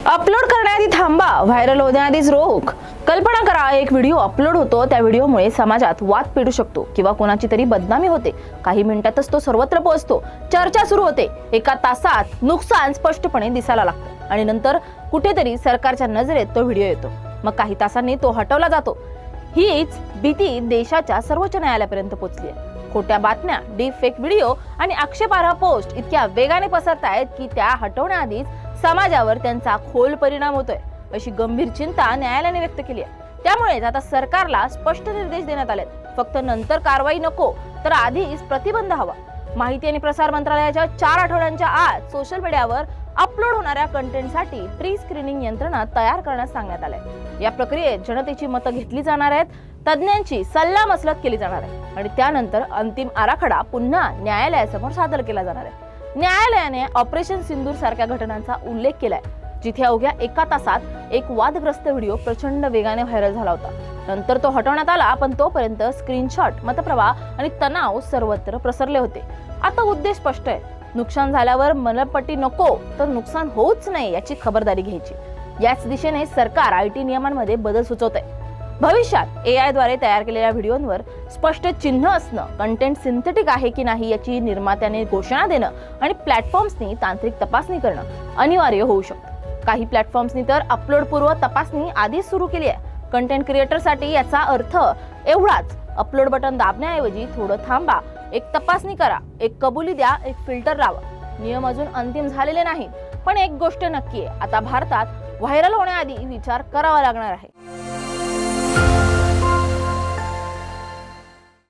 Upload करण्याआधी थांबा, viral होण्याआधीच रोख. कल्पना करा, एक व्हिडिओ अपलोड होतो, त्या व्हिडिओमुळे समाजात वाद पेटू शकतो किंवा कोणाची तरी बदनामी होते. काही मिनिटातच तो सर्वत्र पोहोचतो, चर्चा सुरू होते, एका तासात नुकसान स्पष्टपणे दिसायला लागतं आणि नंतर कुठेतरी सरकारच्या नजरेत तो व्हिडिओ येतो. मग काही तासांनी तो हटवला जातो. हीच भीती देशाच्या सर्वोच्च न्यायालयापर्यंत पोहोचली आहे. खोट्या बातम्या, डीप फेक व्हिडिओ आणि आक्षेपार्ह पोस्ट इतक्या वेगाने पसरतायत की त्या हटवण्याआधीच समाजावर त्यांचा खोल परिणाम होतोय, अशी गंभीर चिंता न्यायालयाने व्यक्त केली आहे. त्यामुळेच आता सरकारला स्पष्ट निर्देश देण्यात आलेत. फक्त नंतर कारवाई नको, तर आधीच प्रतिबंध हवा. माहिती आणि प्रसार मंत्रालयाच्या 4 आठवड्यांच्या आत सोशल मीडियावर अपलोड होणाऱ्या कंटेंटसाठी प्री स्क्रीनिंग यंत्रणा तयार करण्यास सांगण्यात आलंय. या प्रक्रियेत जनतेची मतं घेतली जाणार आहेत, तज्ज्ञांची सल्लामसलत केली जाणार आहे आणि त्यानंतर अंतिम आराखडा पुन्हा न्यायालयासमोर सादर केला जाणार आहे. न्यायालयाने ऑपरेशन सिंदूर सारख्या घटनांचा उल्लेख केलाय, जिथे अवघ्या एका तासात एक वादग्रस्त व्हिडिओ प्रचंड वेगाने व्हायरल झाला होता. नंतर तो हटवण्यात आला, पण तोपर्यंत स्क्रीनशॉट, मतप्रवाह आणि तणाव सर्वत्र पसरले होते. आता उद्देश स्पष्ट आहे. नुकसान झाल्यावर मनपट्टी नको, तर नुकसान होऊच नये याची खबरदारी घ्यायची. याच दिशेने सरकार आयटी नियमांमध्ये बदल सुचवत आहे. भविष्यात AI द्वारे तयार केलेल्या व्हिडिओंवर स्पष्ट चिन्ह असणं, कंटेंट सिंथेटिक आहे की नाही याची निर्मात्याने घोषणा देणं आणि प्लॅटफॉर्म्सनी तांत्रिक तपासणी करणं अनिवार्य होऊ शकतं. काही प्लॅटफॉर्म्सनी तर अपलोड पूर्व तपासणी आधीच सुरू केली आहे. कंटेंट क्रिएटरसाठी याचा अर्थ एवढाच, अपलोड बटन दाबण्याऐवजी थोडं थांबा, एक तपासणी करा, एक कबुली द्या, एक फिल्टर लावा. नियम अजून अंतिम झालेले नाहीत, पण एक गोष्ट नक्की आहे, आता भारतात व्हायरल होण्याआधी विचार करावा लागणार आहे.